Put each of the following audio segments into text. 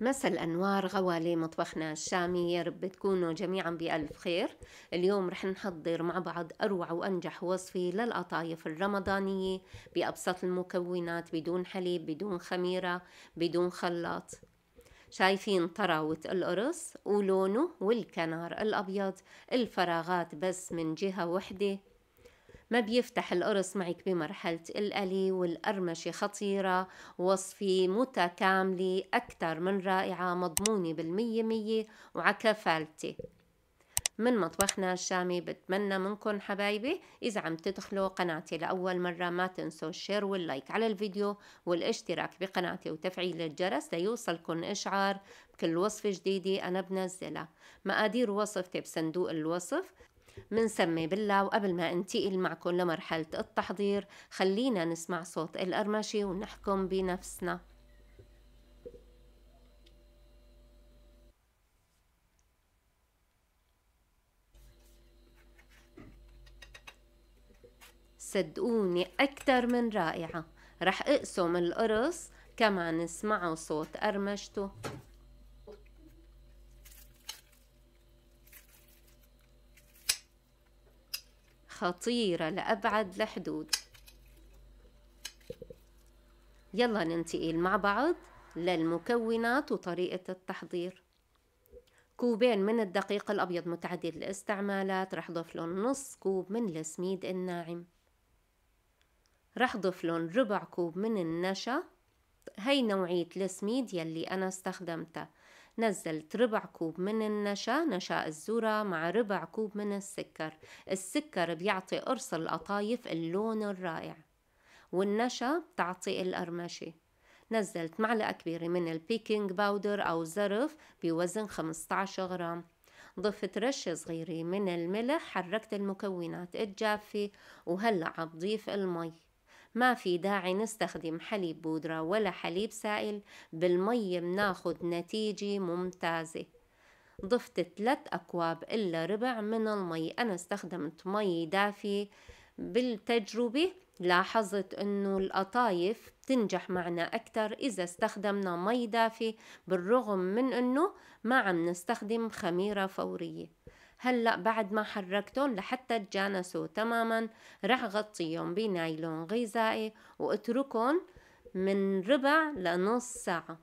مساء الأنوار غوالي مطبخنا الشامي، يا رب تكونوا جميعا بألف خير. اليوم رح نحضر مع بعض أروع وأنجح وصفة للقطايف الرمضانية بأبسط المكونات، بدون حليب، بدون خميرة، بدون خلاط. شايفين طراوة القرص ولونه والكنار الأبيض، الفراغات بس من جهة وحدة. ما بيفتح القرص معك بمرحلة القلي والقرمشة خطيرة. وصفة متكاملة أكتر من رائعة، مضمونة بالمية مية وعكفالتي من مطبخنا الشامي. بتمنى منكم حبايبي إذا عم تدخلوا قناتي لأول مرة ما تنسوا الشير واللايك على الفيديو والاشتراك بقناتي وتفعيل الجرس ليوصلكم إشعار بكل وصفة جديدة أنا بنزلها. مقادير وصفتي بصندوق الوصف. منسمي بالله، وقبل ما انتقل معكم لمرحلة التحضير خلينا نسمع صوت القرمشة ونحكم بنفسنا. صدقوني أكتر من رائعة. رح أقسم القرص كمان نسمعوا صوت قرمشته. خطيرة لأبعد الحدود. يلا ننتقل مع بعض للمكونات وطريقة التحضير. كوبين من الدقيق الأبيض متعدد الاستعمالات، رح ضيف لهم نص كوب من السميد الناعم، رح ضيف لهم ربع كوب من النشا. هي نوعية السميد يلي أنا استخدمتها. نزلت ربع كوب من النشا، نشا الذرة، مع ربع كوب من السكر. السكر بيعطي قرص القطايف اللون الرائع، والنشا بتعطي القرمشة. نزلت معلقة كبيرة من البيكنج باودر أو زرف بوزن 15 غرام. ضفت رشة صغيرة من الملح، حركت المكونات الجافة، وهلأ عم بضيف المي. ما في داعي نستخدم حليب بودرة ولا حليب سائل، بالمي بناخد نتيجة ممتازة. ضفت 3 أكواب إلا ربع من المي، أنا استخدمت مي دافية. بالتجربة لاحظت انه القطايف بتنجح معنا اكتر اذا استخدمنا مي دافي، بالرغم من انه ما عم نستخدم خميرة فورية. هلأ بعد ما حركتهم لحتى تجانسوا تماما، رح غطيهم بنايلون غذائي واتركهم من ربع لنص ساعة.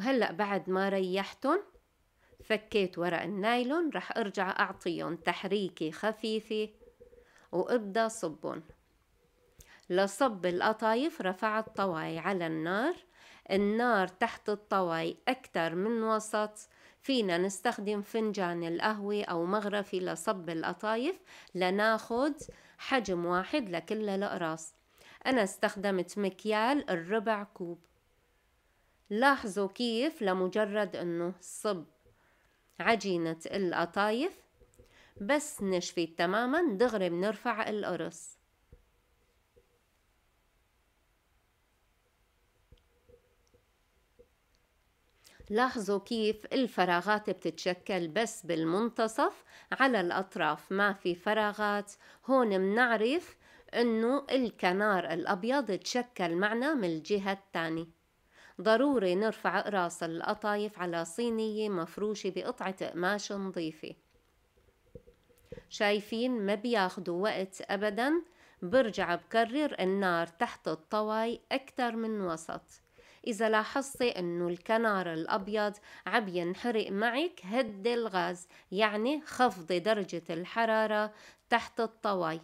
هلأ بعد ما ريحتهم فكيت ورق النايلون، رح ارجع اعطيهم تحريكة خفيفة وابدأ صبهم. لصب القطايف رفعت طواي على النار. النار تحت الطواي أكتر من وسط. فينا نستخدم فنجان القهوة أو مغرفي لصب القطايف لناخد حجم واحد لكل الأقراص. أنا استخدمت مكيال الربع كوب. لاحظوا كيف لمجرد أنه صب عجينة القطايف بس نشفت تماما دغري بنرفع القرص. لاحظوا كيف الفراغات بتتشكل بس بالمنتصف، على الأطراف ما في فراغات. هون منعرف انه الكنار الأبيض تشكل معنا من الجهة الثانية. ضروري نرفع راس القطايف على صينية مفروشة بقطعة قماش نظيفة. شايفين ما بياخدوا وقت أبدا. برجع بكرر النار تحت الطواي أكتر من وسط. إذا لاحظتي إنه الكنار الأبيض عم ينحرق معك، هدي الغاز، يعني خفضي درجة الحرارة تحت الطواي.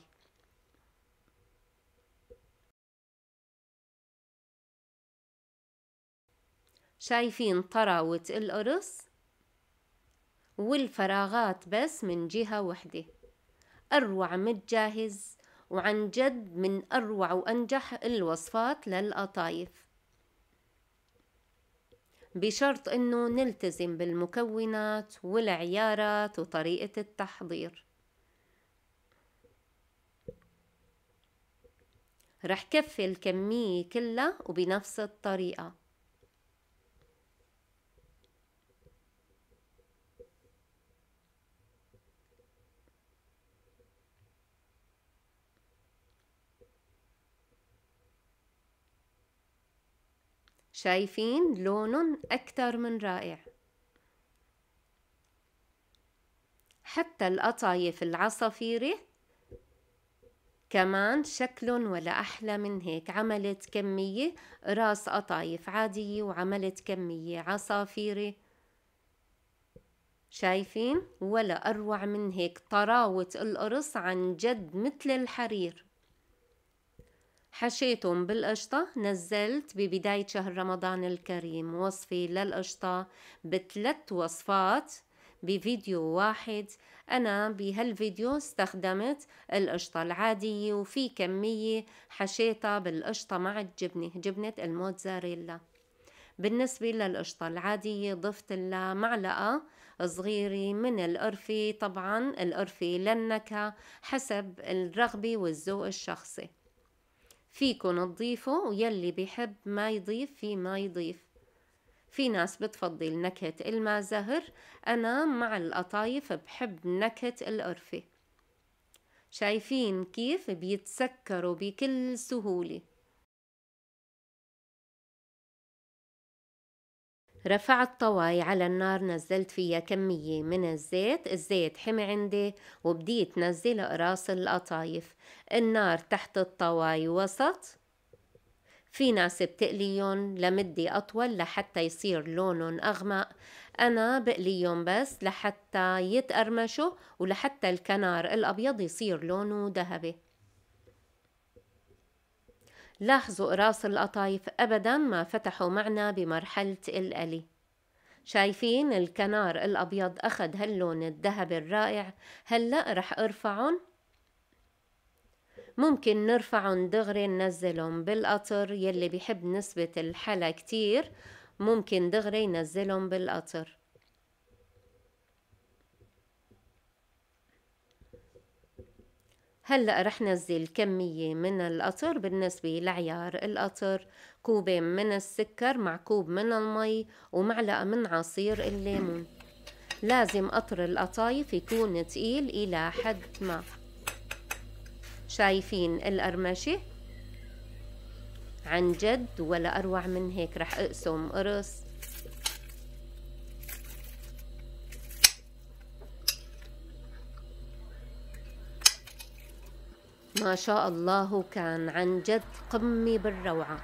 شايفين طراوة القرص والفراغات بس من جهة وحدة. أروع متجاهز، وعن جد من أروع وأنجح الوصفات للقطايف، بشرط انه نلتزم بالمكونات والعيارات وطريقة التحضير. رح كفي الكمية كلها وبنفس الطريقة. شايفين لون أكتر من رائع. حتى القطايف العصافيري كمان شكلهم ولا أحلى من هيك. عملت كمية راس قطايف عادية وعملت كمية عصافيري، شايفين؟ ولا أروع من هيك. طراوة القرص عن جد مثل الحرير. حشيتهم بالقشطة. نزلت ببداية شهر رمضان الكريم وصفي للقشطة ب3 وصفات بفيديو واحد. أنا بهالفيديو استخدمت القشطة العادية وفي كمية حشيتها بالقشطة مع الجبنة، جبنة الموتزاريلا. بالنسبة للقشطة العادية ضفت لها معلقة صغيرة من القرفة، طبعا القرفة للنكهة حسب الرغبة والذوق الشخصي. فيكن تضيفوا ويلي بيحب ما يضيف في ما يضيف. في ناس بتفضل نكهة الماء زهر، أنا مع القطايف بحب نكهة القرفة. شايفين كيف بيتسكروا بكل سهولة. رفعت طواي على النار، نزلت فيها كمية من الزيت حمي عندي وبديت نزل راس القطايف. النار تحت الطواي وسط. في ناس بتقليهم لمدة أطول لحتى يصير لونهم أغمق، أنا بقليهم بس لحتى يتقرمشوا ولحتى الكنار الأبيض يصير لونه ذهبي. لاحظوا راس القطايف أبدا ما فتحوا معنا بمرحلة القلي. شايفين الكنار الأبيض أخذ هاللون الذهبي الرائع. هلأ رح أرفعهم. ممكن نرفعهم دغري ننزلهم بالقطر، يلي بيحب نسبة الحلا كتير ممكن دغري ينزلهم بالقطر. هلأ رح نزل كمية من القطر. بالنسبة لعيار القطر كوبين من السكر مع كوب من المي ومعلقة من عصير الليمون. لازم قطر القطايف يكون تقيل إلى حد ما. شايفين القرمشة؟ عن جد ولا أروع من هيك. رح أقسم قرص. ما شاء الله، كان عن جد قمة بالروعة.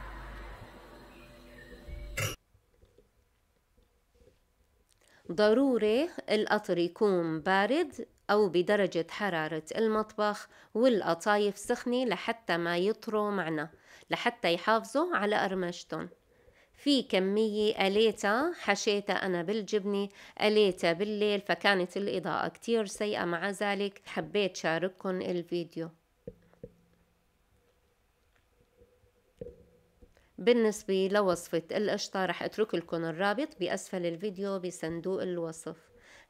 ضروري القطر يكون بارد أو بدرجة حرارة المطبخ والقطايف سخنة لحتى ما يطروا معنا، لحتى يحافظوا على قرمشتهم. في كمية قليتها حشيتها أنا بالجبنة، قليتها بالليل فكانت الإضاءة كتير سيئة، مع ذلك حبيت شارككم الفيديو. بالنسبة لوصفة القشطة رح اترك لكم الرابط بأسفل الفيديو بصندوق الوصف.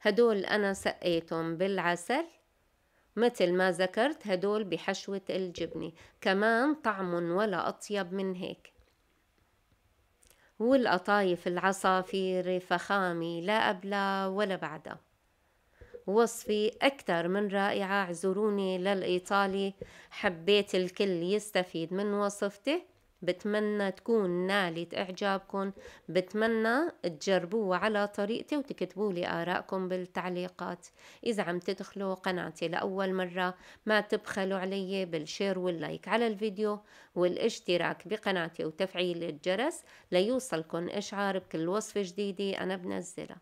هدول أنا سقيتهم بالعسل مثل ما ذكرت، هدول بحشوة الجبنة كمان طعم ولا أطيب من هيك. والقطايف العصافير فخامة لا قبلها ولا بعدها. وصفي أكثر من رائعة. اعذروني للإيطالي، حبيت الكل يستفيد من وصفتي. بتمنى تكون نالت إعجابكم. بتمنى تجربوها على طريقتي وتكتبوا لي آراءكم بالتعليقات. إذا عم تدخلوا قناتي لأول مرة ما تبخلوا علي بالشير واللايك على الفيديو والاشتراك بقناتي وتفعيل الجرس ليوصلكم إشعار بكل وصفة جديدة أنا بنزلها.